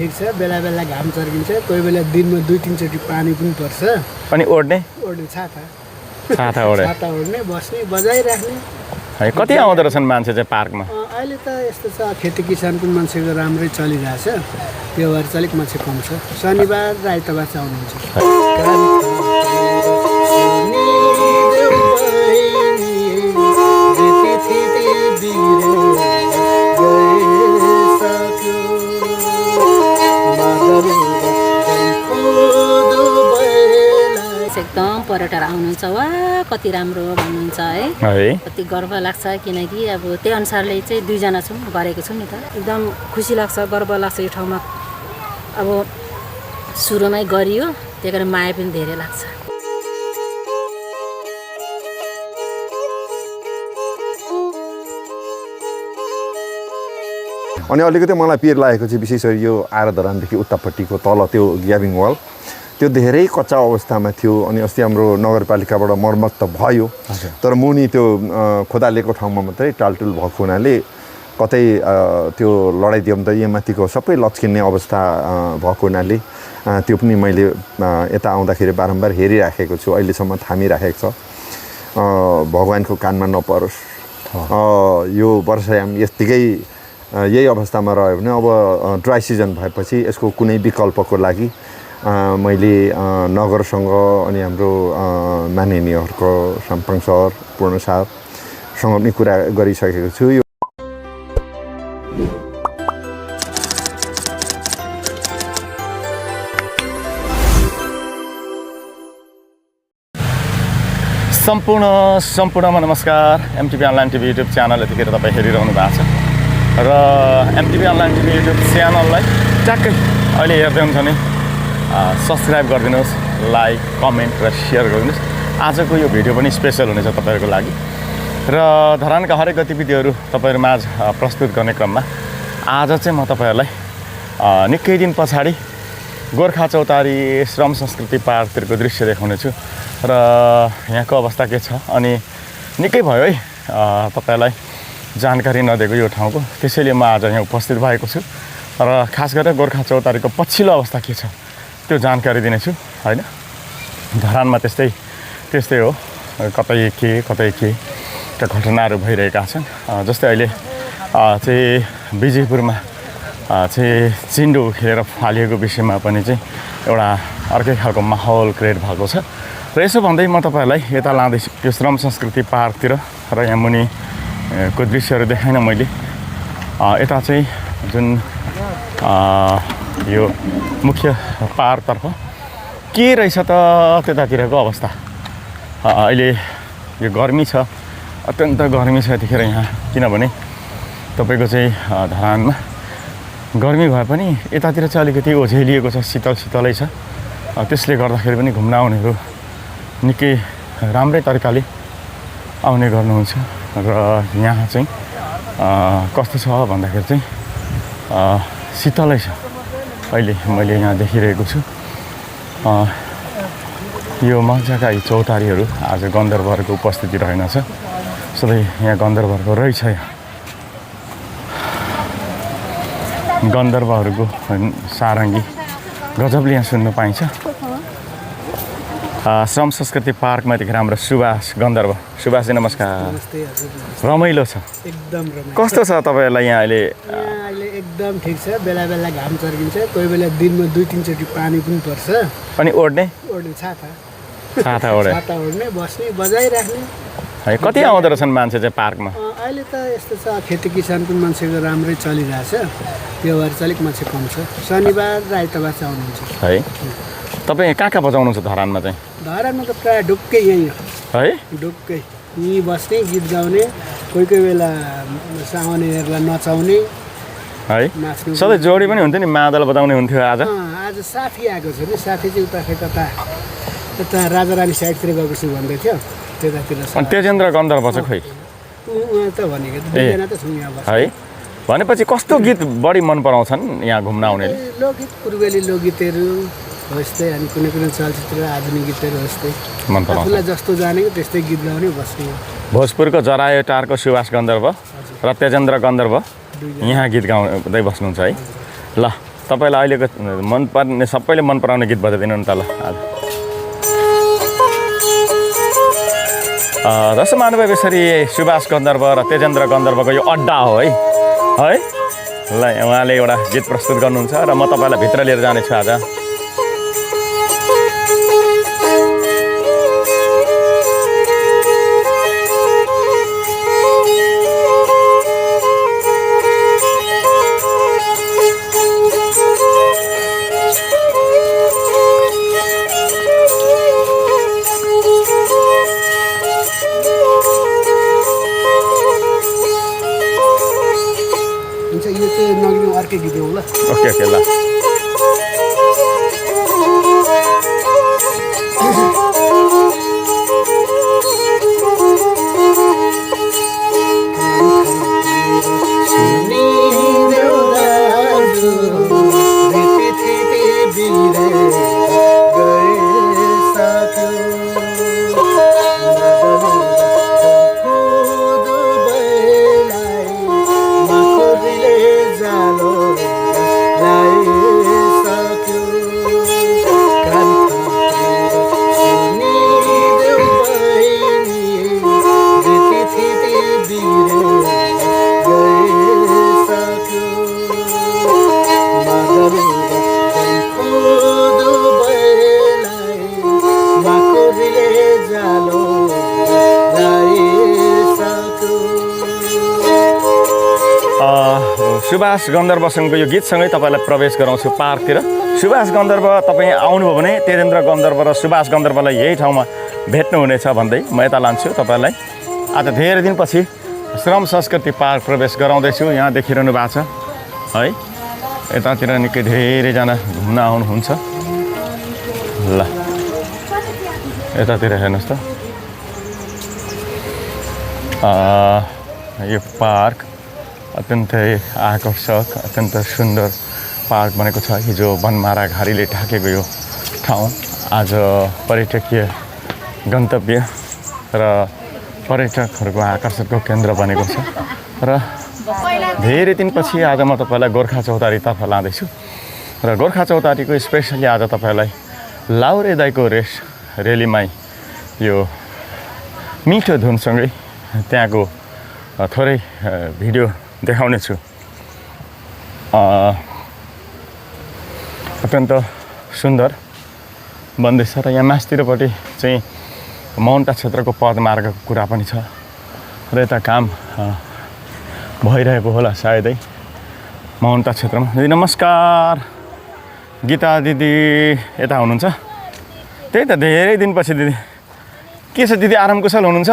ठिक छ बेला बेला घाम चर्किन्छ कोही बेला दिनमा 2-3 चोटि पानी पनि पर्छ अनि ओड्ने छाता ओढे ओड्ने बस्ने बजाइराख्ने है कति आउँदो रहेछन् मान्छे चाहिँ पार्कमा अहिले त यस्तो छ खेती किसानको मान्छेको राम्रै चलिरहेछ त्यो भएर चाहिँ अलिक मान्छे कम छ शनिबार र आइतबार चाहिँ आउनुहुन्छ एकदम पर्यटक आउनुहुन्छ वा कति राम्रो भन्नुहुन्छ है कति गर्व लाग्छ किनकि अब त्यही अनुसारले चाहिँ 2 जना छौँ गरेको छौँ नि त एकदम खुसी लाग्छ गर्व लाग्छ यो ठाउँमा अब सुरुमै गरियो त्यही कारण माया पनि धेरै लाग्छ अनि अलिकति मलाई पिर लागेको चाहिँ विशेष गरी यो आराधरानदेखि उतापट्टिको तल त्यो ग्याबिङ वाल त्यो धेरै कच्चा अवस्थामा थियो अनि अस्ति हाम्रो नगरपालिकाबाट मर्मत त भयो तर मुनि त्यो खोदालेको ठाउँमा मात्रै टालटुल भएको हुनाले कतै त्यो लडाइँ माथिको सबै लच्किने अवस्था भएको हुनाले त्यो पनि मैले यता आउँदाखेरि बारम्बार हेरिराखेको छु अहिलेसम्म थामिराखेको छ भगवानको कानमा नपरोस् यो वर्षायाम यतिकै यही अवस्थामा रह्यो भने अब ड्राई सिजन भएपछि यसको कुनै विकल्पको लागि मैले नगरसँग अनि हाम्रो माननीयहरूको साम्पाङ सर पूर्ण साहबसँग पनि कुरा गरिसकेको छु यो सम्पूर्णमा नमस्कार MTV online TV YouTube channel यतिखेर तपाईँ हेरिरहनु भएको छ र एमटिभी अनलाइन टिभी युट्युब च्यानललाई ट्याक्कै अहिले हेर्दै हुन्छ भने सब्सक्राइब गरिदिनुहोस् लाइक कमेन्ट र सेयर गरिदिनुहोस् आजको यो भिडियो पनि स्पेसल हुनेछ तपाईँहरूको लागि र धरानका हरेक गतिविधिहरू तपाईँहरू माझ प्रस्तुत गर्ने क्रममा आज चाहिँ म तपाईँहरूलाई निकै दिन पछाडि गोर्खा चौतारी श्रम संस्कृति पार्कतिरको दृश्य देखाउने छु र यहाँको अवस्था के छ अनि निकै भयो है तपाईँहरूलाई जानकारी नदिएको यो ठाउँको त्यसैले म आज यहाँ उपस्थित भएको छु र खास गरेर गोर्खा चौतारीको पछिल्लो अवस्था के छ त्यो जानकारी दिनेछु हैन धरानमा त्यस्तै हो कतै के घटनाहरू भइरहेका छन् जस्तै अहिले चाहिँ विजयपुरमा चाहिँ चिन्डो खेलेर फालिएको विषयमा पनि चाहिँ एउटा अर्कै खालको माहौल क्रिएट भएको छ र यसो भन्दै म तपाईँहरूलाई यता लाँदैछु यो श्रम संस्कृति पार्कतिर र यहाँ मुनिको दृश्यहरू देखाइन मैले यता चाहिँ जुन यो मुख्य पार्कतर्फ के रहेछ त त्यतातिरको अवस्था अहिले यो गर्मी छ अत्यन्त गर्मी छ यतिखेर यहाँ किनभने तपाईँको चाहिँ धरानमा गर्मी भए पनि यतातिर चाहिँ अलिकति ओझेलिएको छ शीतलै छ त्यसले गर्दाखेरि पनि घुम्न आउनेहरू निकै राम्रै तरिकाले आउने गर्नुहुन्छ र यहाँ चाहिँ कस्तो छ भन्दाखेरि चाहिँ शीतलै छ अहिले मैले यहाँ देखिरहेको छु यो मजाका यी चौतारीहरू आज गन्धर्वहरूको उपस्थिति रहेनछ सधैँ यहाँ गन्धर्वहरूको रहेछ यहाँ गन्धर्वहरूको सारङ्गी गजबले यहाँ सुन्न पाइन्छ श्रम संस्कृति पार्कमा यतिखेर हाम्रो सुभाष गन्धर्व सुभाषजी नमस्कार रमाइलो छ एकदम रमाइलो कस्तो छ तपाईँहरूलाई यहाँ अहिले एकदम ठिक छ बेला बेला घाम चर्किन्छ कोही बेला दिनमा 2-3 चोटि पानी पनि पर्छ अनि ओड्ने छाता ओड्ने बस्ने बजाइराख्ने है कति आउँदो रहेछन् मान्छे चाहिँ पार्कमा अहिले त यस्तो छ खेती किसानको मान्छेको राम्रै चलिरहेछ त्यो भएर चाहिँ अलिक मान्छे कम छ शनिबार र आइतबार चाहिँ आउनुहुन्छ है तपाईँ कहाँ बजाउनुहुन्छ धरानमा चाहिँ धरानमा त प्रायः ढुक्कै यहीँ है ढुक्कै यहीँ बस्ने गीत गाउने कोही बेला साउनेहरूलाई नचाउने है सधैँ जोडी पनि हुन्थ्यो नि मादल बजाउने हुन्थ्यो आज साथी आएको छ नि साथी चाहिँ उता राजा रानी साइडतिर गएको छु भन्दै थियो त्यतातिर अनि तेजेन्द्र गन्धर्व चाहिँ खोइ त भनेको दुईजना त छौँ यहाँ बस्छ है भनेपछि कस्तो गीत बढी मन पराउँछन् यहाँ घुम्न आउनेले लोकगीत पूर्वेली लोकगीतहरू हो यस्तै अनि कुनै चलचित्र आधुनिक गीतहरू हो यस्तै मन पराउँछ आफूलाई जस्तो जानेको त्यस्तै गीत गाउने बस्ने भोजपुरको जरायो टारको सुभाष गन्धर्व र तेजेन्द्र गन्धर्व यहाँ गीत गाउँदै बस्नुहुन्छ है ल तपाईँलाई अहिलेको मनपर्ने सबैले मन पराउने गीत बजाइदिनु नि त ल आज। दर्शक महानुभाव यसरी सुभाष गन्धर्व र तेजेन्द्र गन्धर्वको यो अड्डा हो है ल उहाँले एउटा गीत प्रस्तुत गर्नुहुन्छ र म तपाईँलाई भित्र लिएर जानेछु आज। यो चाहिँ नगर्नु अर्कै गीत हो ल। ओके ओके ल सुभाष गन्धर्वसँगको यो गीतसँगै तपाईँलाई प्रवेश गराउँछु पार्कतिर। सुभाष गन्धर्व तपाईँ आउनुभयो भने तेजेन्द्र गन्धर्व र सुभाष गन्धर्वलाई यही ठाउँमा भेट्नुहुनेछ भन्दै म यता लान्छु तपाईँलाई। आज धेरै दिनपछि श्रम संस्कृति पार्क प्रवेश गराउँदैछु। यहाँ देखिरहनु भएको छ है, यतातिर निकै धेरैजना घुम्न आउनुहुन्छ। ल यतातिर हेर्नुहोस् त यो पार्क अत्यन्तै आकर्षक अत्यन्त सुन्दर पार्क बनेको छ। हिजो वनमारा घारीले ढाकेको यो ठाउँ आज पर्यटकीय गन्तव्य र पर्यटकहरूको आकर्षणको केन्द्र बनेको छ। र धेरै दिनपछि आज म तपाईँलाई गोर्खा चौतारीतर्फ लाँदैछु र गोर्खा चौतारीको स्पेसली आज तपाईँलाई लाउरे दाइको रेलीमा यो मिठो धुनसँगै त्यहाँको थोरै भिडियो देखाउने छु। अत्यन्त सुन्दर बन्दैछ र यहाँ मास्तिरपट्टि चाहिँ मौन्टा क्षेत्रको पदमार्गको कुरा पनि छ र यता काम भइरहेको होला सायदै मौन्टा क्षेत्रमा। दिदी नमस्कार। गीता दिदी यता हुनुहुन्छ? त्यही त धेरै दिनपछि दिदी। के छ दिदी, आराम कुशल हुनुहुन्छ?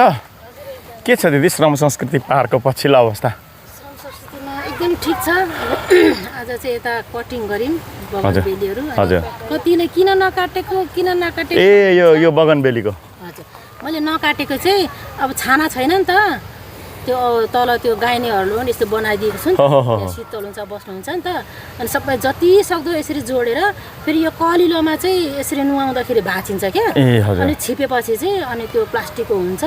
के छ दिदी श्रम संस्कृति पार्कको पछिल्लो अवस्था? एकदम ठिक छ। आज चाहिँ यता कटिङ गऱ्यौँ बगनबेलीहरू। हजुर कतिले किन नकाटेको ए यो बगनबेलीको हजुर मैले नकाटेको चाहिँ अब छाना छैन नि त, त्यो तल त्यो गाइनेहरूले पनि यस्तो बनाइदिएको छु नि, शीतल हुन्छ बस्नुहुन्छ नि त। अनि सबै जति सक्दो यसरी जोडेर फेरि यो कलिलोमा चाहिँ यसरी नुहाउँदाखेरि भाँचिन्छ क्या। अनि छिपेपछि चाहिँ अनि त्यो प्लास्टिकको हुन्छ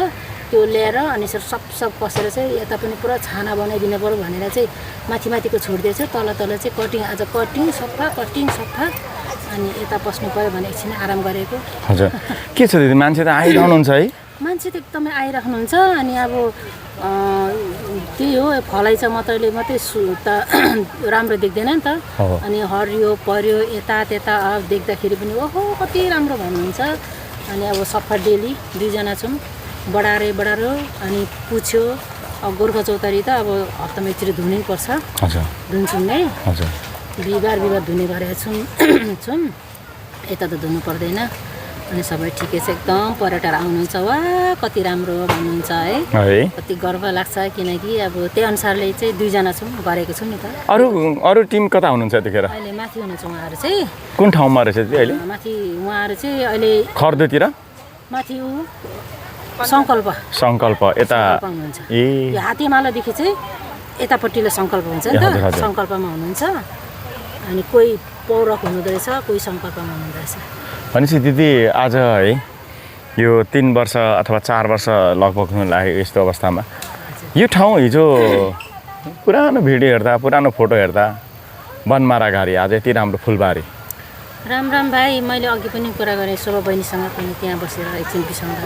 त्यो ल्याएर अनि सब कसेर चाहिँ यता पनि पुरा छाना बनाइदिनु पऱ्यो भनेर चाहिँ माथिको छोडिदिएछ। तल चाहिँ कटिङ, आज कटिङ सफा अनि यता पस्नु पऱ्यो भने एकछिन आराम गरेको। हजुर के छ दिदी, मान्छे त आइरहनुहुन्छ है? मान्छे त एकदमै आइराख्नुहुन्छ। अनि अब त्यही हो, फलाइछ मात्रै राम्रो देख्दैन नि त। अनि हरियो पर्यो यता त्यता देख्दाखेरि पनि ओहो कति राम्रो भन्नुहुन्छ। अनि अब सफा डेली दुईजना छौँ, बढारो अनि पुछ्यो। अब गोर्खा चौतारी त अब हप्तामा एकचोटि धुनै पर्छ। धुन्छौँ नै, बिहिबार धुने गरेका छौँ। यता त धुनु पर्दैन। अनि सबै ठिकै छ एकदम। पर्यटक आउनुहुन्छ, वा कति राम्रो भन्नुहुन्छ है, कति गर्व लाग्छ। किनकि अब त्यही अनुसारले चाहिँ दुईजना छौँ, गरेको छौँ नि त। अरू टिम कता हुनुहुन्छ यतिखेर? अहिले माथि हुनुहुन्छ उहाँहरू चाहिँ। कुन ठाउँमा रहेछ अहिले? माथि उहाँहरू चाहिँ अहिले खर्दोतिर माथि सङ्कल्प यता हुनुहुन्छ। यो हात्तीमालादेखि चाहिँ यतापट्टिले सङ्कल्प हुन्छ नि त, सङ्कल्पमा हुनुहुन्छ। अनि कोही पौरख हुनुहुँदो रहेछ, कोही सङ्कल्पमा हुनुहुँदो रहेछ। भनेपछि दिदी आज है यो 3 वर्ष अथवा 4 वर्ष लगभग हुन लाग्यो यस्तो अवस्थामा। यो ठाउँ हिजो पुरानो भिडियो हेर्दा पुरानो फोटो हेर्दा बनमारा घारी आज यति राम्रो फुलबारी। राम राम भाइ, मैले अघि पनि कुरा गरेँ शोभा बहिनीसँग पनि, त्यहाँ बसेर एकछिन बिसाउँदा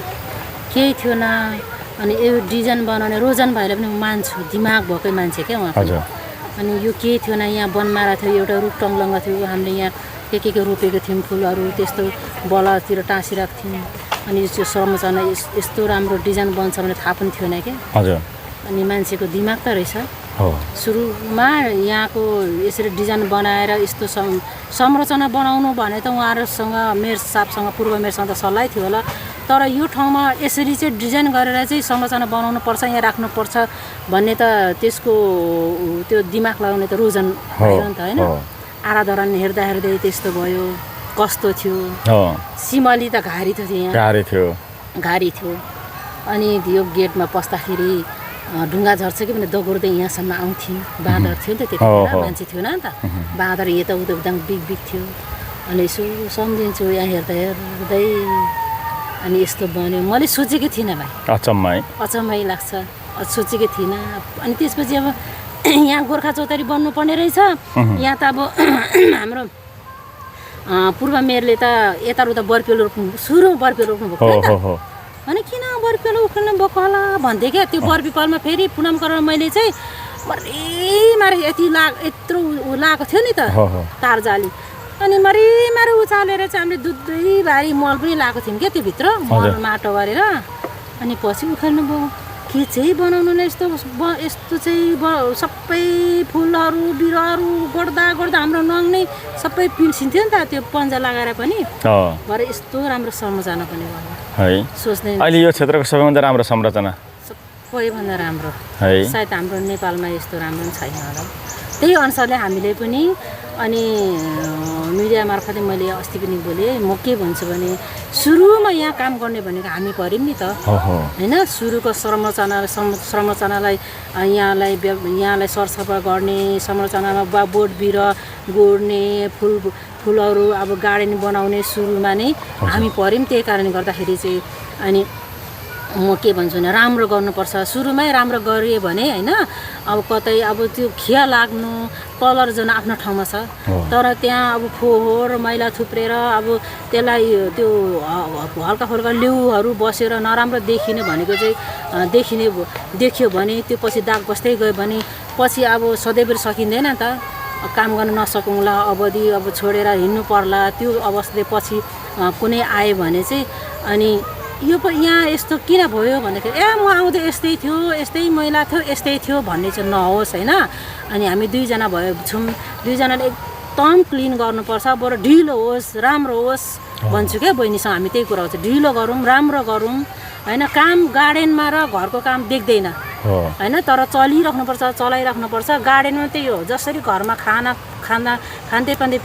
केही थिएन। अनि यो डिजाइन बनाउने रोजन भाइलाई पनि म मान्छु, दिमाग भएकै मान्छे क्या उहाँ। हजुर। अनि यो केही थिएन, यहाँ बनमारा थियो, एउटा रुख टङ्लङ्ग थियो, हामीले यहाँ के रोपेको थियौँ फुलहरू, त्यस्तो बलतिर टाँसिरहेको थियौँ। अनि यो संरचना यस्तो राम्रो डिजाइन बन्छ भने थाहा पनि थिएन क्या। हजुर। अनि मान्छेको दिमाग त रहेछ। हो। सुरुमा यहाँको यसरी डिजाइन बनाएर यस्तो संरचना बनाउनु भने त उहाँहरूसँग मेयर साहबसँग पूर्व मेयरसँग त सल्लाह थियो होला, तर यो ठाउँमा यसरी चाहिँ डिजाइन गरेर चाहिँ संरचना बनाउनु पर्छ, यहाँ राख्नुपर्छ भन्ने त त्यसको त्यो दिमाग लगाउने त रोजन भयो नि त होइन। आराधरण हेर्दा हेर्दै त्यस्तो भयो, कस्तो थियो। सिमली त घारी थियो, यहाँ घारी थियो। अनि यो गेटमा पस्दाखेरि ढुङ्गा झर्छ कि भने दगुर्दै यहाँसम्म आउँथ्यौँ। बाँदर थियो नि त त्यतिखेर, मान्छे थिएन नि त। बाँदर यताउता उता बिग थियो। अनि यसो सम्झिन्छु यहाँ हेर्दा हेर्दै, अनि यस्तो बन्यो। मैले सोचेकै थिइनँ भाइ, अचम्मै लाग्छ, सोचेकै थिइनँ। अनि त्यसपछि अब यहाँ गोर्खा चौतारी बन्नुपर्ने रहेछ। यहाँ त अब हाम्रो पूर्व मेयरले त यताउता बर्पियो रोप्नु, सुरु बर्पियो रोप्नु भएको। अनि किन बर्पिलो उखाल्नु भएको होला भन्थे क्या। त्यो बर्पिपलमा फेरि पुनम गरेर मैले चाहिँ मरिमारी यत्रो लगाएको थियो नि त तारजाली। अनि मरिमारी उचालेर चाहिँ हामीले दुधै मल पनि लगाएको थियौँ क्या त्योभित्र, मल माटो गरेर। अनि पछि उखाल्नु भयो, के चाहिँ बनाउनु नै यस्तो चाहिँ सबै फुलहरू बिरुवाहरू गर्दा हाम्रो नङ नै सबै पिल्सिन्थ्यो नि त त्यो पन्जा लगाएर पनि। भरे यस्तो राम्रो संरचना पनि भयो है। सोच्दै अहिले यो क्षेत्रको सबैभन्दा राम्रो संरचना, सबैभन्दा राम्रो है। सायद हाम्रो नेपालमा यस्तो राम्रो पनि छैन होला। त्यही अनुसारले हामीले पनि अनि मिडिया मार्फतले मैले अस्ति पनि बोलेँ, म के भन्छु भने सुरुमा यहाँ काम गर्ने भनेको हामी पऱ्यौँ नि त होइन। सुरुको संरचनालाई यहाँलाई सरसफा गर्ने, संरचनामा बोट बिरुवा गोड्ने, फुलहरू अब गार्डन बनाउने सुरुमा नै हामी पऱ्यौँ। त्यही कारणले गर्दाखेरि चाहिँ अनि म के भन्छु भने राम्रो गर्नुपर्छ। सुरुमै राम्रो गरियो भने होइन, अब कतै अब त्यो खिया लाग्नु कलर जुन आफ्नो ठाउँमा छ, तर त्यहाँ अब फोहोर मैला थुप्रेर अब त्यसलाई त्यो हल्का फुल्का लेउहरू बसेर नराम्रो देखिने भनेको चाहिँ देखियो भने त्यो पछि दाग बस्दै गयो भने पछि अब सधैँभरि सकिँदैन नि त। काम गर्न नसकौँला, अवधि अब छोडेर हिँड्नु पर्ला, त्यो अवस्था पछि कुनै आयो भने चाहिँ अनि यो यहाँ यस्तो किन भयो भन्दाखेरि म आउँदा यस्तै थियो, यस्तै मैला थियो, यस्तै थियो भन्ने चाहिँ नहोस् होइन। अनि हामी दुईजना छौँ, दुईजनाले एकदम क्लिन गर्नुपर्छ, बरु ढिलो होस् राम्रो होस् भन्छु क्या बहिनीसँग। हामी त्यही कुरा हुन्छ, ढिलो गरौँ राम्रो गरौँ होइन। काम गार्डनमा र घरको काम देख्दैन होइन, तर चलाइराख्नुपर्छ। गार्डनमा त्यही हो, जसरी घरमा खाँदै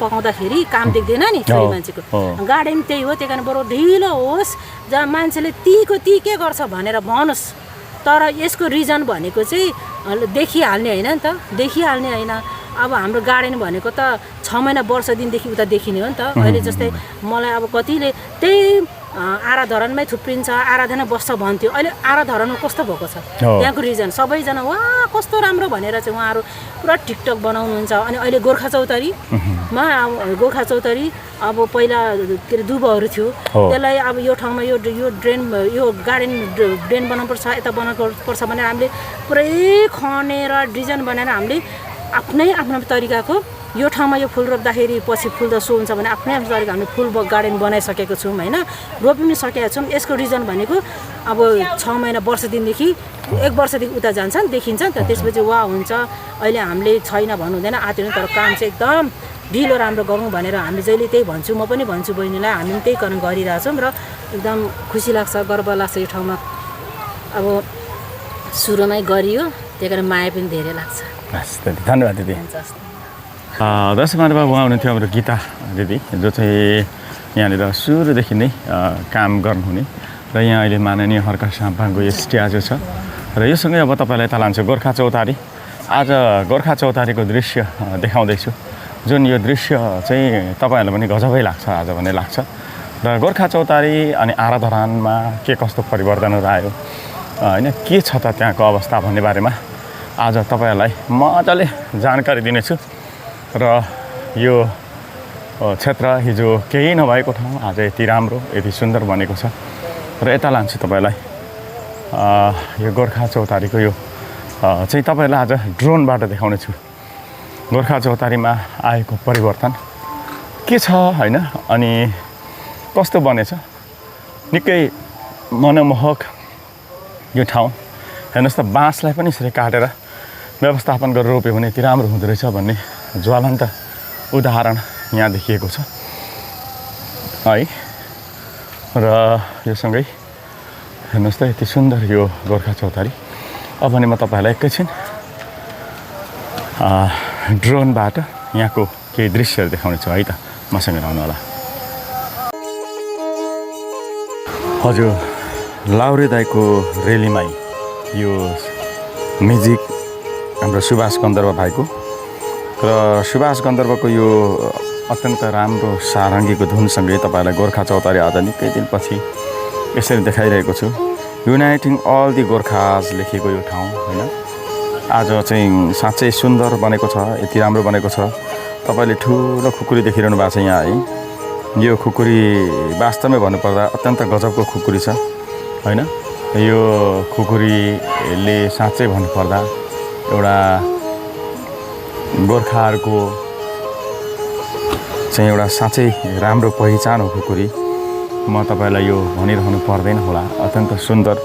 पकाउँदाखेरि काम देख्दैन नि छोरी मान्छेको, गार्डन त्यही हो। त्यही कारण बरु ढिलो होस्, जहाँ मान्छेले ती के गर्छ भनेर भनोस्, तर यसको रिजन भनेको चाहिँ देखिहाल्ने होइन नि त, देखिहाल्ने होइन। अब हाम्रो गार्डन भनेको त 6 महिना वर्ष दिनदेखि उता देखिने हो नि त। अहिले जस्तै मलाई अब कतिले त्यही आराधरणमै थुप्रिन्छ, आराधना बस्छ भन्थ्यो, अहिले आराधरणमा कस्तो भएको छ त्यहाँको रिजन सबैजना वाह कस्तो राम्रो भनेर चाहिँ उहाँहरू पुरा टिकटक बनाउनुहुन्छ। अनि अहिले गोर्खा चौतारीमा अब पहिला के अरे दुबोहरू थियो, त्यसलाई अब यो ठाउँमा यो ड्रेन यो गार्डन ड्रेन बनाउनुपर्छ, यता बनाउनुपर्छ भनेर हामीले पुरै खनेर डिजाइन बनाएर हामीले आफ्नो तरिकाको यो ठाउँमा यो फुल रोप्दाखेरि पछि फुल त सो हुन्छ भने आफ्नै तरिका हामीले फुल गार्डन बनाइसकेको छौँ होइन, रोपि पनि सकेका छौँ। यसको रिजन भनेको अब 6 महिना वर्ष दिनदेखि 1 वर्षदेखि उता जान्छ नि देखिन्छ नि त, त्यसपछि वा हुन्छ। अहिले हामीले छैन भन्नु हुँदैन, आँटेन, तर काम चाहिँ एकदम ढिलो राम्रो गरौँ भनेर हामी जहिले त्यही भन्छु, म पनि भन्छु बहिनीलाई, हामी पनि त्यही कारण गरिरहेछौँ र एकदम खुसी लाग्छ, गर्व लाग्छ। यो ठाउँमा अब सुरुमै गरियो, त्यही कारण माया पनि धेरै लाग्छ। धन्यवाद दिदी। दर्शक महानुभाव, उहाँ हुनुहुन्थ्यो हाम्रो गीता दिदी, जो चाहिँ यहाँनिर सुरुदेखि नै काम गर्नुहुने र यहाँ अहिले माननीय हर्क साम्पाङको यो स्ट्याचु छ। र योसँगै अब तपाईँलाई यता लान्छु गोर्खा चौतारी। आज गोर्खा चौतारीको दृश्य देखाउँदैछु, जुन यो दृश्य चाहिँ तपाईँहरूलाई पनि गजबै लाग्छ आज भन्ने लाग्छ। र गोर्खा चौतारी अनि आराधरानमा के कस्तो परिवर्तनहरू आयो होइन, के छ त त्यहाँको अवस्था भन्ने बारेमा आज तपाईँहरूलाई मजाले जानकारी दिनेछु। र यो क्षेत्र हिजो केही नभएको ठाउँ आज यति राम्रो यति सुन्दर बनेको छ। र यता लान्छु तपाईँलाई यो गोर्खा चौतारीको यो चाहिँ तपाईँलाई आज ड्रोनबाट देखाउने छु। गोर्खा चौतारीमा आएको परिवर्तन के छ होइन, अनि कस्तो बनेछ, निकै मनमोहक यो ठाउँ। हेर्नुहोस् त, बाँसलाई पनि यसरी काटेर व्यवस्थापन गरेर रोप्यो भने यति राम्रो हुँदो रहेछ भन्ने ज्वलन्त उदाहरण यहाँ देखिएको छ है। र यो सँगै हेर्नुहोस् त यति सुन्दर यो गोर्खा चौतारी। अब भने म तपाईँलाई एकैछिन ड्रोनबाट यहाँको केही दृश्यहरू देखाउने छु है त, मसँग रहनु होला। हजुर, लाउरे दाईको रेलीमै यो म्युजिक हाम्रो सुभाष गन्धर्व भाइको, र सुभाष गन्धर्वको यो अत्यन्त राम्रो सारङ्गीको धुनसँगै तपाईँलाई गोर्खा चौतारी आज निकै दिनपछि यसरी देखाइरहेको छु। युनाइटिङ अल दि गोर्खाज लेखेको यो ठाउँ होइन, आज चाहिँ साँच्चै सुन्दर बनेको छ, यति राम्रो बनेको छ। तपाईँले ठुलो खुकुरी देखिरहनु भएको छ यहाँ है। यो खुकुरी वास्तवमै भन्नुपर्दा अत्यन्त गजबको खुकुरी छ होइन। यो खुकुरीले साँच्चै भन्नुपर्दा एउटा गोर्खाहरूको चाहिँ एउटा साँच्चै राम्रो पहिचान हो खुकुरी। म तपाईँलाई यो भनिरहनु पर्दैन होला, अत्यन्त सुन्दर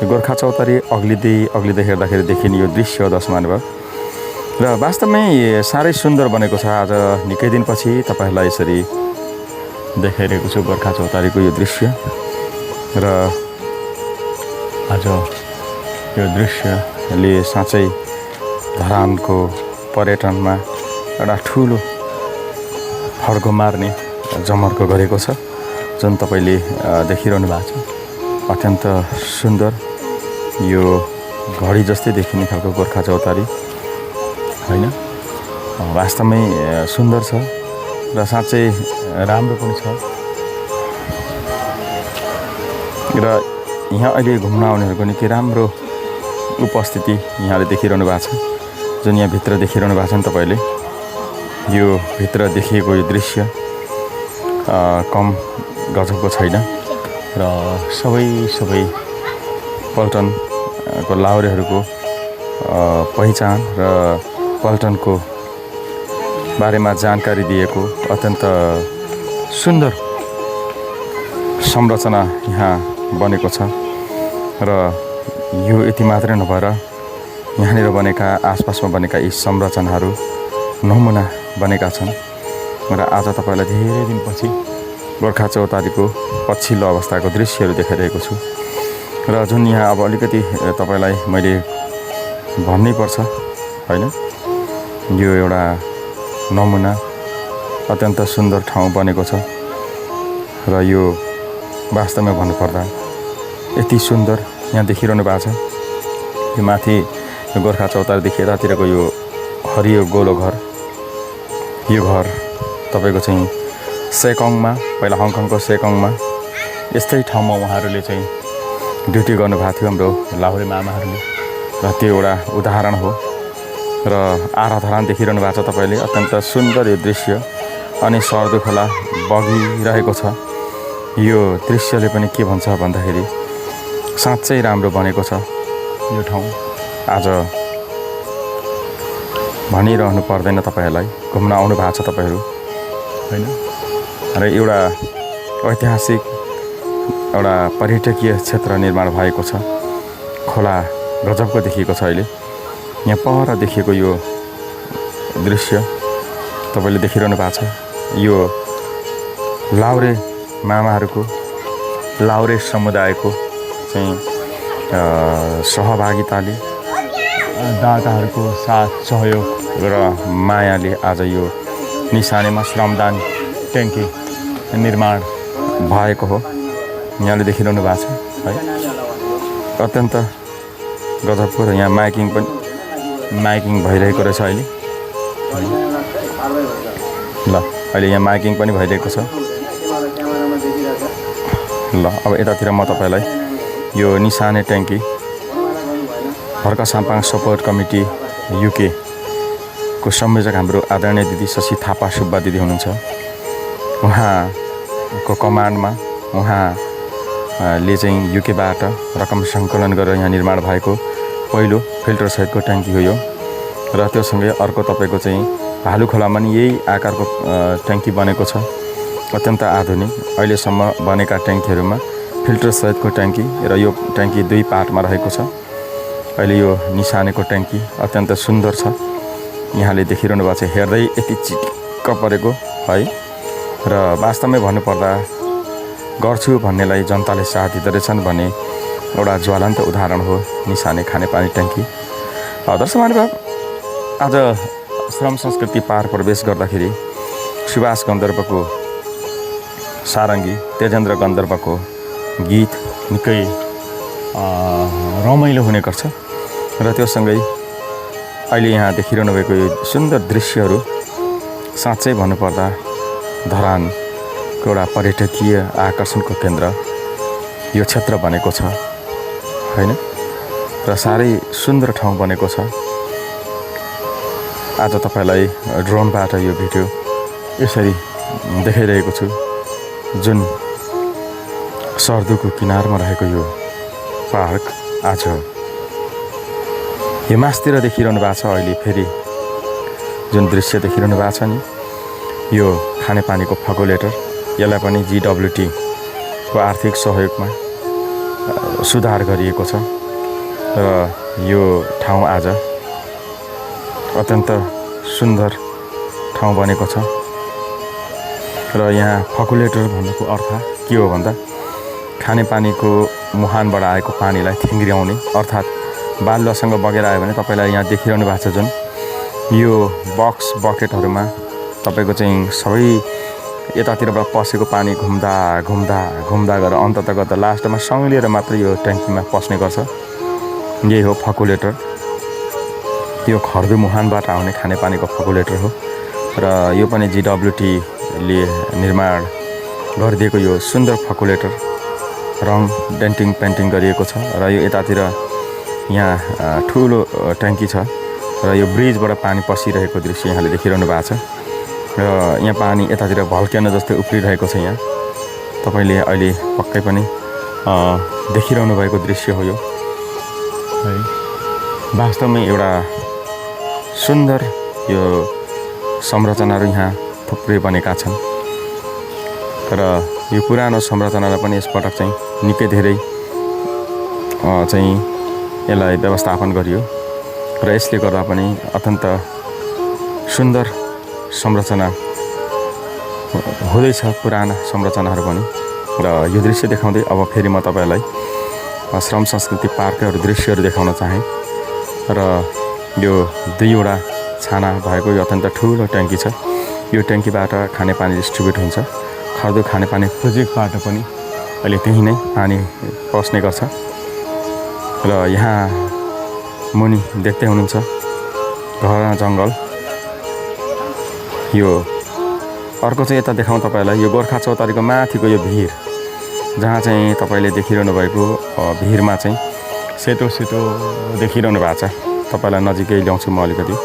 यो गोर्खा चौतारी अग्लिँदै हेर्दाखेरि देखिने यो दृश्य हो दशमान भयो। र वास्तवमै साह्रै सुन्दर बनेको छ। आज निकै दिनपछि तपाईँहरूलाई यसरी देखाइरहेको छु गोर्खा चौतारीको यो दृश्य। र आज यो दृश्यले साँच्चै धरानको पर्यटनमा एउटा ठुलो फड्को मार्ने जमर्को गरेको छ, जुन तपाईँले देखिरहनु भएको छ। अत्यन्त सुन्दर यो घडी जस्तै देखिने खालको गोर्खा चौतारी होइन, वास्तवमै सुन्दर छ र साँच्चै राम्रो पनि छ। र यहाँ अहिले घुम्न आउनेहरूको निकै राम्रो उपस्थिति यहाँले देखिरहनु भएको छ, जुन यहाँ भित्र देखिरहनु भएको छ नि तपाईँले। यो भित्र देखिएको यो दृश्य कम गजबको छैन। र सबै पल्टनको लाउरेहरूको पहिचान र पल्टनको बारेमा जानकारी दिएको अत्यन्त सुन्दर संरचना यहाँ बनेको छ। र यो यति मात्रै नभएर यहाँनिर बनेका आसपासमा बनेका यी संरचनाहरू नमुना बनेका छन्। र आज तपाईँलाई धेरै दिनपछि गोर्खा चौतारीको पछिल्लो अवस्थाको दृश्यहरू देखाइरहेको छु। र जुन यहाँ अब अलिकति तपाईँलाई मैले भन्नै पर्छ होइन, यो एउटा नमुना अत्यन्त सुन्दर ठाउँ बनेको छ। र यो वास्तवमै भन्नुपर्दा यति सुन्दर यहाँ देखिरहनु भएको छ। यो माथि यो गोर्खा चौतारीदेखि यतातिरको यो हरियो गोलो घर, यो घर तपाईँको चाहिँ सेकङमा, पहिला हङकङको सेकङमा यस्तै ठाउँमा उहाँहरूले चाहिँ ड्युटी गर्नुभएको थियो हाम्रो लाहुरे मामाहरूले। र त्यो एउटा उदाहरण हो। र आराधरान देखिरहनु भएको छ तपाईँले, अत्यन्त सुन्दर यो दृश्य। अनि सर्दु खोला बगिरहेको छ। यो दृश्यले पनि के भन्छ भन्दाखेरि साँच्चै राम्रो बनेको छ यो ठाउँ। आज भनिरहनु पर्दैन तपाईँहरूलाई, घुम्न आउनु भएको छ तपाईँहरू होइन। र एउटा ऐतिहासिक एउटा पर्यटकीय क्षेत्र निर्माण भएको छ। खोला गजबको देखिएको छ अहिले। यहाँ पर देखिएको यो दृश्य तपाईँले देखिरहनु भएको छ। यो लाउरे मामाहरूको, लाउरे समुदायको चाहिँ सहभागिताले, दाताहरूको साथ सहयोग र मायाले आज यो निशानेमा श्रमदान ट्याङ्की निर्माण भएको हो। यहाँले देखिरहनु भएको छ है, अत्यन्त गजबको। र यहाँ माइकिङ भइरहेको रहेछ अहिले। ल अहिले यहाँ माइकिङ पनि भइरहेको छ। ल अब यतातिर म तपाईँलाई यो निशाने ट्याङ्की भर्खा साम्पाङ सपोर्ट कमिटी UK को को संयोजक हाम्रो आदरणीय दिदी शशि थापा सुब्बा दिदी हुनुहुन्छ। उहाँको कमान्डमा उहाँले चाहिँ युकेबाट रकम सङ्कलन गरेर यहाँ निर्माण भएको पहिलो फिल्टर सहितको ट्याङ्की हो यो। र त्यो सँगै अर्को तपाईँको चाहिँ भालु खोलामा नि यही आकारको ट्याङ्की बनेको छ। अत्यन्त आधुनिक अहिलेसम्म बनेका ट्याङ्कीहरूमा फिल्टर सहितको ट्याङ्की र यो ट्याङ्की 2 पार्टमा रहेको छ। अहिले यो निशानेको ट्याङ्की अत्यन्त सुन्दर छ। यहाँले देखिरहनु भएको छ, हेर्दै यति चिटिक्क परेको है। र वास्तवमै भन्नुपर्दा गर्छु भन्नेलाई जनताले साथ दिँदो रहेछन् भन्ने एउटा ज्वलन्त उदाहरण हो निशाने खानेपानी ट्याङ्की। दर्शक महानुभाव, आज श्रम संस्कृति पार्क प्रवेश गर्दाखेरि सुभाष गन्धर्वको सारङ्गी, तेजेन्द्र गन्धर्वको गीत निकै रमाइलो हुने गर्छ। र त्यो सँगै अहिले यहाँ देखिरहनु भएको यो सुन्दर दृश्यहरू साँच्चै भन्नुपर्दा धरानको एउटा पर्यटकीय आकर्षणको केन्द्र यो क्षेत्र बनेको छ होइन। र साह्रै सुन्दर ठाउँ बनेको छ। आज तपाईँलाई ड्रोनबाट यो भिडियो यसरी देखाइरहेको छु, जुन सर्दुको किनारमा रहेको यो पार्क आज यो मासतिर देखिरहनु भएको छ। अहिले फेरि जुन दृश्य देखिरहनु भएको छ नि, यो खानेपानीको फगुलेटर, यसलाई पनि GWT को आर्थिक सहयोगमा सुधार गरिएको छ। र यो ठाउँ आज अत्यन्त सुन्दर ठाउँ बनेको छ। र यहाँ फकुलेटर भन्नुको अर्थ के हो भन्दा खानेपानीको मुहानबाट आएको पानीलाई थिङ्ग्र्याउने, अर्थात् बालुवासँग बगेर आयो भने तपाईँलाई यहाँ देखिरहनु भएको छ जुन यो बक्स बकेटहरूमा तपाईँको चाहिँ सबै यतातिरबाट पसेको पानी घुम्दा घुम्दा घुम्दा गरेर अन्ततः गर्दा लास्टमा सँगलिएर मात्र यो ट्याङ्कीमा पस्ने गर्छ। यही हो फकुलेटर। यो खर्दु मुहानबाट आउने खानेपानीको फकुलेटर हो। र यो पनि GWT ले निर्माण गरिदिएको यो सुन्दर फकुलेटर रङ डेन्टिङ पेन्टिङ गरिएको छ। र यो यतातिर यहाँ ठुलो ट्याङ्की छ र यो ब्रिजबाट पानी पसिरहेको दृश्य यहाँले देखिरहनु भएको छ। र यहाँ पानी यतातिर भल्क्यानो जस्तै उफ्रिरहेको छ। यहाँ तपाईँले अहिले पक्कै पनि देखिरहनु भएको दृश्य हो यो है। वास्तवमै एउटा सुन्दर यो संरचनाहरू यहाँ थुप्रै बनेका छन्। तर यो पुरानो संरचनालाई पनि यसपटक चाहिँ निकै धेरै चाहिँ यसलाई व्यवस्थापन गरियो र यसले गर्दा पनि अत्यन्त सुन्दर संरचना हुँदैछ, पुराना संरचनाहरू पनि। र यो दृश्य देखाउँदै अब फेरि म तपाईँलाई श्रम संस्कृति पार्कहरू दृश्यहरू देखाउन चाहेँ। र यो 2वटा छाना भएको यो अत्यन्त ठुलो ट्याङ्की छ। यो ट्याङ्कीबाट खानेपानी डिस्ट्रिब्युट हुन्छ। खर्दु खानेपानी प्रोजेक्टबाट पनि अहिले त्यही नै पानी पस्ने गर्छ। र यहाँ मुनि देख्दै हुनुहुन्छ घना जङ्गल। यो अर्को चाहिँ यता देखाउँ तपाईँलाई, यो गोर्खा चौतारीको माथिको यो भिर, जहाँ चाहिँ तपाईँले देखिरहनु भएको भिरमा चाहिँ सेतो सेतो देखिरहनु भएको छ। तपाईँलाई नजिकै ल्याउँछु म अलिकति।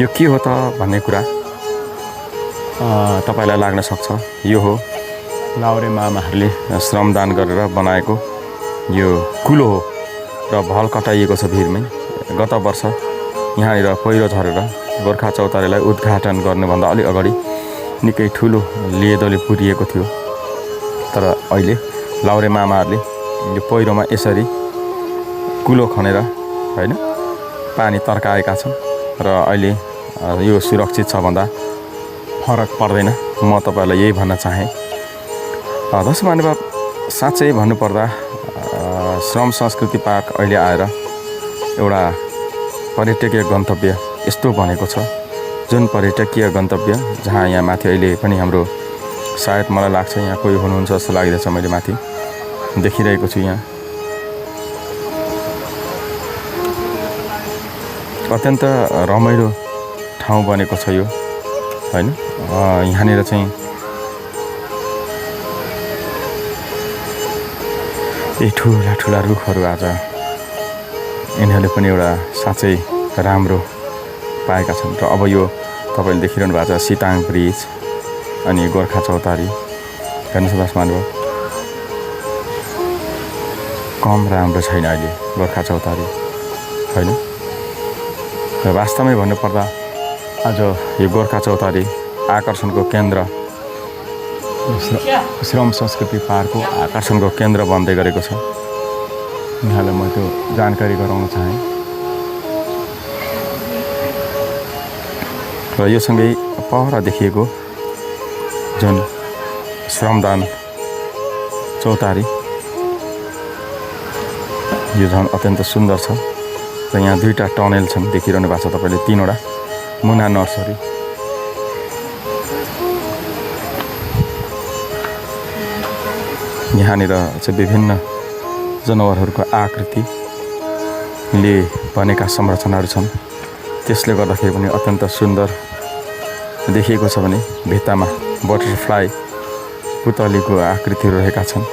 यो के हो त भन्ने कुरा तपाईँलाई लाग्न सक्छ। यो हो लाउरे मामाहरूले श्रमदान गरेर बनाएको यो कुलो हो र भल कटाइएको छ भिरमै। गत वर्ष यहाँनिर पहिरो झरेर गोर्खा चौतारीलाई उद्घाटन गर्नुभन्दा अलि अगाडि निकै ठुलो लेदोले पुरिएको थियो। तर अहिले लाउरे मामाहरूले यो पहिरोमा यसरी कुलो खनेर होइन पानी तर्काएका छन् र अहिले यो सुरक्षित छ भन्दा फरक पर्दैन। म तपाईँलाई यही भन्न चाहेँ। दर्शक महानुभाव, साँच्चै भन्नुपर्दा श्रम संस्कृति पार्क अहिले आएर एउटा पर्यटकीय गन्तव्य यस्तो बनेको छ, जुन पर्यटकीय गन्तव्य जहाँ यहाँ माथि अहिले पनि हाम्रो सायद मलाई लाग्छ यहाँ कोही हुनुहुन्छ जस्तो लागिरहेछ। मैले माथि देखिरहेको छु। यहाँ अत्यन्त रमाइलो ठाउँ बनेको छ यो होइन। यहाँनिर चाहिँ यी ठुला ठुला रुखहरू आज यिनीहरूले पनि एउटा साँच्चै राम्रो पाएका छन्। र अब यो तपाईँले देखिरहनु भएको छ सिताङ ब्रिज अनि गोर्खा चौतारी। हेर्नुहोस् दर्शक महानुभाव, कम राम्रो छैन अहिले गोर्खा चौतारी, होइन? र वास्तवमै भन्नुपर्दा आज यो गोर्खा चौतारी आकर्षणको केन्द्र, श्रम संस्कृति पार्कको आकर्षणको केन्द्र बन्दै गरेको छ। यहाँलाई म त्यो जानकारी गराउन चाहेँ। र यो सँगै पर देखिएको जुन श्रमदान चौतारी, यो झन् अत्यन्त सुन्दर छ। र यहाँ 2टा टनेल छन्, देखिरहनु भएको छ तपाईँले, 3वटा मुना नर्सरी। यहाँनिर चाहिँ विभिन्न जनावरहरूको आकृतिले बनेका संरचनाहरू छन्। त्यसले गर्दाखेरि पनि अत्यन्त सुन्दर देखिएको छ। भने भित्तामा बटरफ्लाई पुतलीको आकृतिहरू रहेका छन्।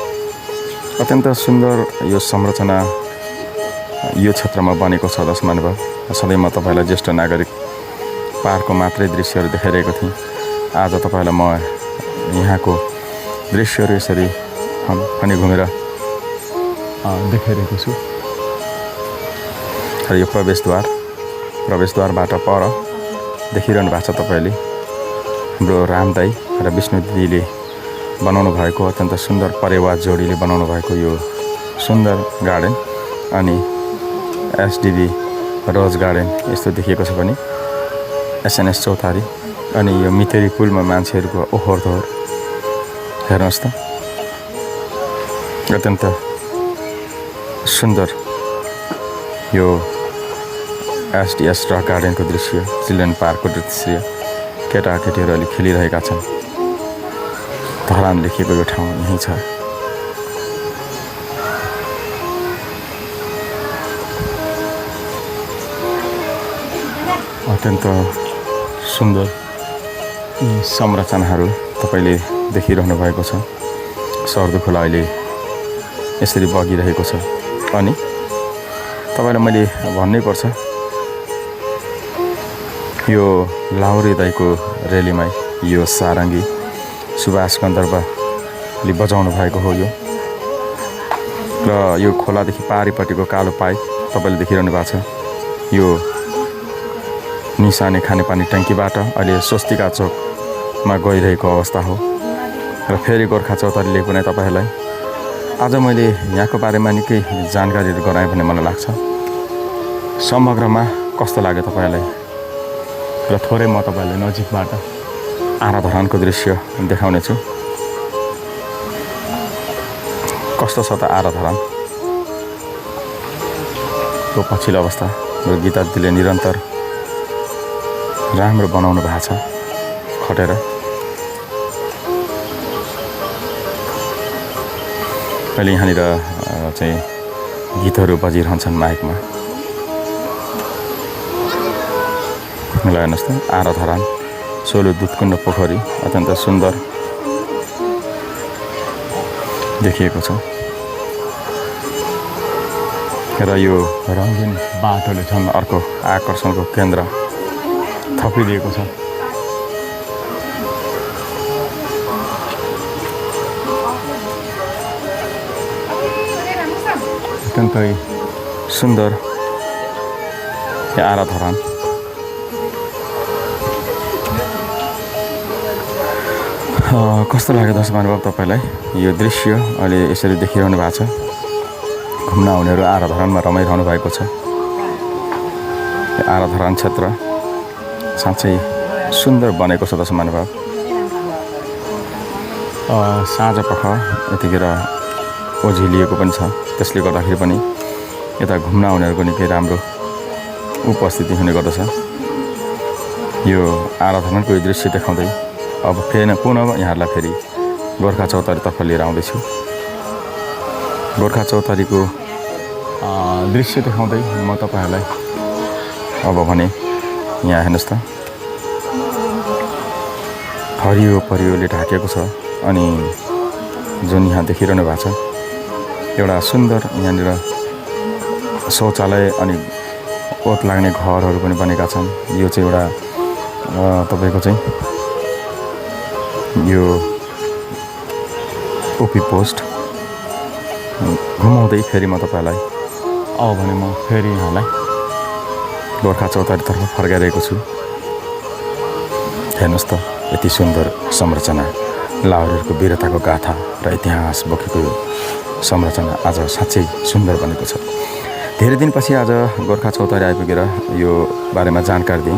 अत्यन्त सुन्दर यो संरचना यो क्षेत्रमा बनेको छ। दर्शक महानुभाव, सधैँ म तपाईँलाई ज्येष्ठ नागरिक पार्कको मात्रै दृश्यहरू देखाइरहेको थिएँ। आज तपाईँलाई म यहाँको दृश्यहरू यसरी पनि घुमेर देखाइरहेको छु। र यो प्रवेशद्वारबाट पर देखिरहनु भएको छ तपाईँले हाम्रो रामदाई र विष्णु दिदीले बनाउनु भएको अत्यन्त सुन्दर परेवा जोडीले बनाउनु भएको यो सुन्दर गार्डन अनि एसडिबी रोज गार्डन यस्तो देखिएको छ। भने एसएनएस चौतारी अनि यो मितेरी पुलमा मान्छेहरूको ओहोर दोहोर हेर्नुहोस् त, अत्यन्त सुन्दर यो एसडिएस रक गार्डनको दृश्य, चिल्ड्रेन पार्कको दृश्य। केटाकेटीहरू अलि खेलिरहेका छन्। धरान लेखिएको यो ठाउँ यहीँ छ। अत्यन्त सुन्दर यी संरचनाहरू तपाईँले देखिरहनु भएको छ। सर्दो खोला अहिले यसरी बगिरहेको छ। अनि तपाईँलाई मैले भन्नै पर्छ, यो लाहुरे दाईको रेलीमा यो सारङ्गी सुभाष गन्धर्वले बजाउनु भएको हो यो। र यो खोलादेखि पारिपट्टिको कालो पाइप तपाईँले देखिरहनु भएको छ। यो निसाने खानेपानी ट्याङ्कीबाट अहिले स्वस्तिका चोकमा गइरहेको अवस्था हो। र फेरि गोर्खा चौतारीले पनि तपाईँहरूलाई आज मैले यहाँको बारेमा निकै जानकारीहरू गराएँ भन्ने मलाई लाग्छ। समग्रमा कस्तो लाग्यो तपाईँहरूलाई? र थोरै म तपाईँहरूलाई नजिकबाट आराधरानको दृश्य देखाउने छु। कस्तो छ त आराधरानको पछिल्लो अवस्था? र गीता दिदीले निरन्तर राम्रो बनाउनु भएको छ खटेर। अहिले यहाँनिर चाहिँ गीतहरू बजिरहन्छन् माइकमा। ल हेर्नुहोस् त, आराधरान सोलु दुधकुण्ड पोखरी अत्यन्त सुन्दर देखिएको छ। र यो रङ्गीन बाटोले झन् अर्को आकर्षणको केन्द्र थपिदिएको छ। अत्यन्तै सुन्दर आराधरान। कस्तो लाग्यो दर्शक महानुभाव तपाईँलाई यो दृश्य अहिले यसरी देखिरहनु भएको छ? घुम्न आउनेहरू आराधरानमा रमाइरहनु भएको छ। आराधरान क्षेत्र साँच्चै सुन्दर बनेको छ दर्शक महानुभाव। साँझपख यतिखेर ओझिलिएको पनि छ। त्यसले गर्दाखेरि पनि यता घुम्न आउनेहरूको निकै राम्रो उपस्थिति हुने गर्दछ। यो आराधनाको यो दृश्य देखाउँदै अब फेरि पुनः यहाँहरूलाई फेरि गोर्खा चौतारीतर्फ लिएर आउँदैछु। गोर्खा चौतारीको दृश्य देखाउँदै म तपाईँहरूलाई अब भने यहाँ हेर्नुहोस् त, हरियो परियोले ढाकेको छ। अनि जुन यहाँ देखिरहनु भएको छ एउटा सुन्दर यहाँनिर शौचालय अनि ओत लाग्ने घरहरू पनि बनेका छन्। यो चाहिँ एउटा तपाईँको चाहिँ यो ओपी पोस्ट घुमाउँदै फेरि म तपाईँलाई अब भने म फेरि यहाँलाई गोर्खा चौतारीतर्फ फर्काइरहेको छु। हेर्नुहोस् त यति सुन्दर संरचना, लाहुरेहरूको वीरताको गाथा र इतिहास बोकेको यो संरचना आज साँच्चै सुन्दर बनेको छ। धेरै दिनपछि आज गोर्खा चौतारी आइपुगेर यो बारेमा जानकारी दिएँ।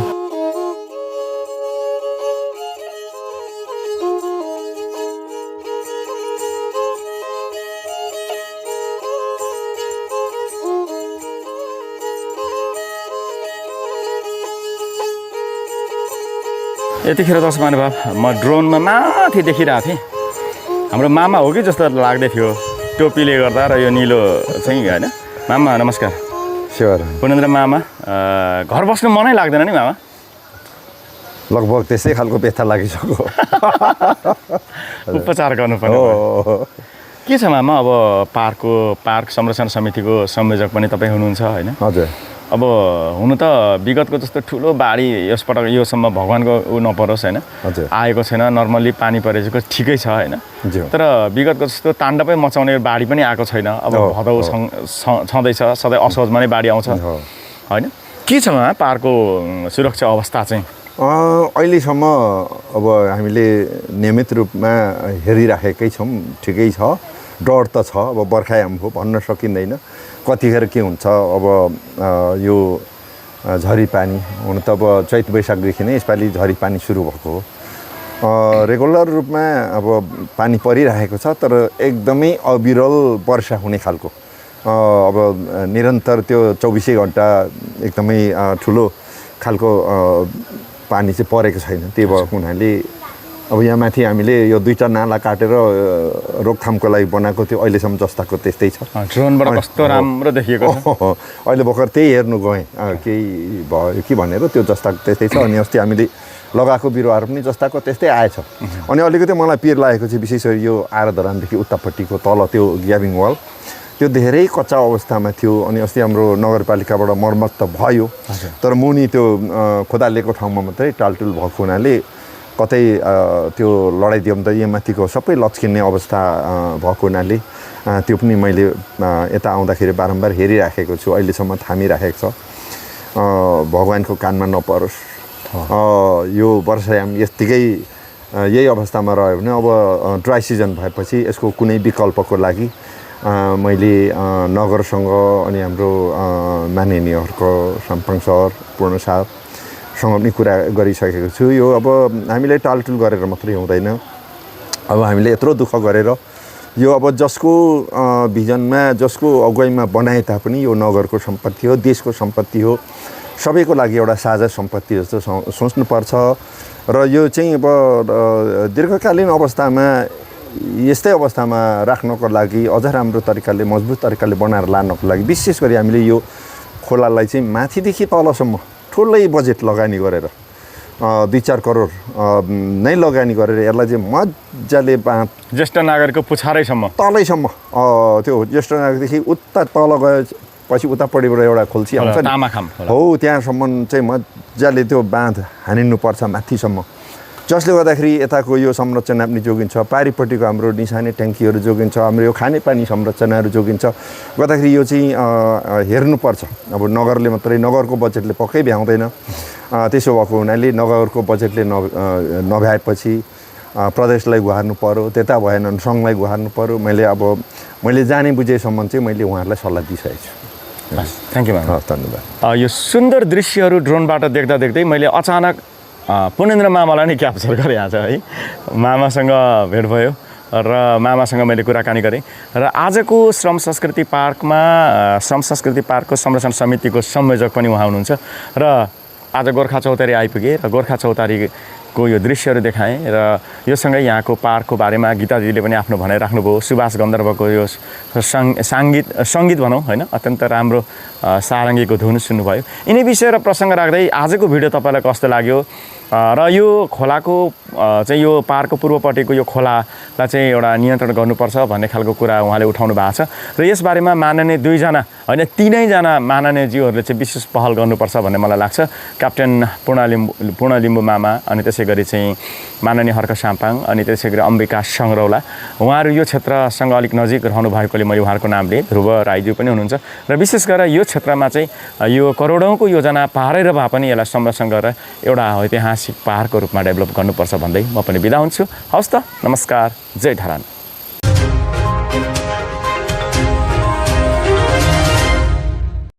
यतिखेर दर्शक महानुभाव म ड्रोनमा माथि देखिरहेको थिएँ। हाम्रो मामा हो कि जस्तो लाग्दै थियो टोपीले गर्दा र यो निलो चाहिँ होइन। मामा नमस्कार। स्योर पुनेन्द्र मामा घर बस्नु मनै लाग्दैन नि मामा? लगभग त्यसै खालको व्यथा लागिसक्यो। उपचार गर्नुपर्ने के छ मामा? अब पार्क संरक्षण समितिको संयोजक पनि तपाईँ हुनुहुन्छ होइन? हजुर। अब हुनु त विगतको जस्तो ठुलो बाढी यसपटक योसम्म भगवान्को ऊ नपरोस् होइन, आएको छैन। नर्मल्ली पानी परेको ठिकै छ होइन, तर विगतको जस्तो ताण्डवै मचाउने बाढी पनि आएको छैन। अब भदौ छँदैछ, सधैँ असोजमा नै बाढी आउँछ होइन। के छ पार्कको सुरक्षा अवस्था चाहिँ? अहिलेसम्म अब हामीले नियमित रूपमा हेरिराखेकै छौँ, ठिकै छ। डर त छ, अब बर्खायाम हो भन्न सकिँदैन, कतिखेर के हुन्छ। अब यो झरी पानी हुन त अब चैत वैशाखदेखि नै यसपालि झरी पानी सुरु भएको हो। रेगुलर रूपमा अब पानी परिरहेको छ, तर एकदमै अविरल वर्षा हुने खालको। अब निरन्तर त्यो 24 घन्टा एकदमै ठुलो खालको पानी चाहिँ परेको छैन। त्यही भएको हुनाले अब यहाँ माथि हामीले यो 2टा नाला काटेर रोकथामको लागि बनाएको थियो। अहिलेसम्म जस्ताको त्यस्तै छ। ड्रोनबाट कस्तो राम्रो देखिएको छ। अहिले भर्खर त्यही हेर्नु गएँ, केही भयो कि भनेर। त्यो जस्ताको त्यस्तै छ। अनि अस्ति हामीले लगाएको बिरुवाहरू पनि जस्ताको त्यस्तै आएछ। अनि अलिकति मलाई पिर लागेको चाहिँ विशेष गरी यो आराधरानदेखि उतापट्टिको तल त्यो ग्याबिङ वाल त्यो धेरै कच्चा अवस्थामा थियो। अनि अस्ति हाम्रो नगरपालिकाबाट मर्मत त भयो, तर मुनि त्यो खोदालिएको ठाउँमा मात्रै टालटुल भएको हुनाले कतै त्यो लडाइदियो भने त यहाँ माथिको सबै लच्किने अवस्था भएको हुनाले त्यो पनि मैले यता आउँदाखेरि बारम्बार हेरिराखेको छु। अहिलेसम्म थामिराखेको छ। भगवान्को कानमा नपरोस्। यो वर्षायाम यत्तिकै यही अवस्थामा रह्यो भने अब ड्राई सिजन भएपछि यसको कुनै विकल्पको लागि मैले नगरसँग अनि हाम्रो माननीयहरूको साम्पाङ सर पूर्ण साहबसँग पनि कुरा गरिसकेको छु। यो अब हामीले टालटुल गरेर मात्रै हुँदैन। अब हामीले यत्रो दुःख गरेर यो अब जसको भिजनमा जसको अगुवाईमा बनाए तापनि यो नगरको सम्पत्ति हो, देशको सम्पत्ति हो, सबैको लागि एउटा साझा सम्पत्ति जस्तो सोच्नुपर्छ। र यो चाहिँ अब दीर्घकालीन अवस्थामा यस्तै अवस्थामा राख्नको लागि अझ राम्रो तरिकाले मजबुत तरिकाले बनाएर लानको लागि विशेष गरी हामीले यो खोलालाई चाहिँ माथिदेखि तलसम्म ठुलै बजेट लगानी गरेर 2-4 करोड नै लगानी गरेर यसलाई चाहिँ मजाले ज्येष्ठ नागरिकको पुछारैसम्म तलैसम्म त्यो ज्येष्ठ नागरिकदेखि उता तल गएपछि उतापट्टिबाट एउटा खोल्सी आउँछ हो, त्यहाँसम्म चाहिँ मजाले त्यो बाँध हानिनुपर्छ माथिसम्म, जसले गर्दाखेरि यताको यो संरचना पनि जोगिन्छ। पारिपट्टिको हाम्रो निसाने ट्याङ्कीहरू जोगिन्छ, हाम्रो यो खानेपानी संरचनाहरू जोगिन्छ। गर्दाखेरि यो चाहिँ हेर्नुपर्छ। अब नगरले मात्रै, नगरको बजेटले पक्कै भ्याउँदैन। त्यसो भएको हुनाले नगरको बजेटले नभ्याएपछि प्रदेशलाई गुहार्नु पर्यो, त्यता भएन सङ्घलाई गुहार्नु पर्यो। मैले जाने बुझेसम्म चाहिँ मैले उहाँहरूलाई सल्लाह दिइसकेको छु। थ्याङ्क यू म्याम, धन्यवाद। यो सुन्दर दृश्यहरू ड्रोनबाट देख्दै मैले अचानक पुनेन्द्र मामालाई नै क्याप्चर गरेँ आज है। मामासँग भेट भयो र मामासँग मैले कुराकानी गरेँ र आजको श्रम संस्कृति पार्कको संरक्षण समितिको संयोजक पनि उहाँ हुनुहुन्छ। र आज गोर्खा चौतारी आइपुगेँ र गोर्खा चौतारीको यो दृश्यहरू देखाएँ र योसँगै यहाँको पार्कको बारेमा गीता दिदीले पनि आफ्नो भनाइ राख्नुभयो। सुभाष गन्धर्वको यो सङ्गीत भनौँ होइन, अत्यन्त राम्रो सारङ्गीको धुन सुन्नुभयो। यिनै विषय र प्रसङ्ग राख्दै आजको भिडियो तपाईँलाई कस्तो लाग्यो र यो खोलाको चाहिँ यो पाहाडको पूर्वपट्टिको यो खोलालाई चाहिँ एउटा नियन्त्रण गर्नुपर्छ भन्ने खालको कुरा उहाँले उठाउनु भएको छ र यसबारेमा माननीय 2 जना होइन 3 जना माननीयज्यूहरूले चाहिँ विशेष पहल गर्नुपर्छ भन्ने मलाई लाग्छ। क्याप्टेन पूर्ण लिम्बू मामा अनि त्यसै गरी चाहिँ माननीय हर्क साम्पाङ अनि त्यसै गरी अम्बिका सङ्ग्रौला, उहाँहरू यो क्षेत्रसँग अलिक नजिक रहनु भएकोले मैले उहाँहरूको नाम लिएँ। ध्रुव राईज्यू पनि हुनुहुन्छ र विशेष गरेर यो क्षेत्रमा चाहिँ यो करोडौँको योजना पारेर भए पनि यसलाई संरक्षण गरेर एउटा ऐतिहासिक पाहाडको रूपमा डेभलप गर्नुपर्छ भन्दै म पनि बिदा हुन्छु। हवस् त, नमस्कार, जय ढारान।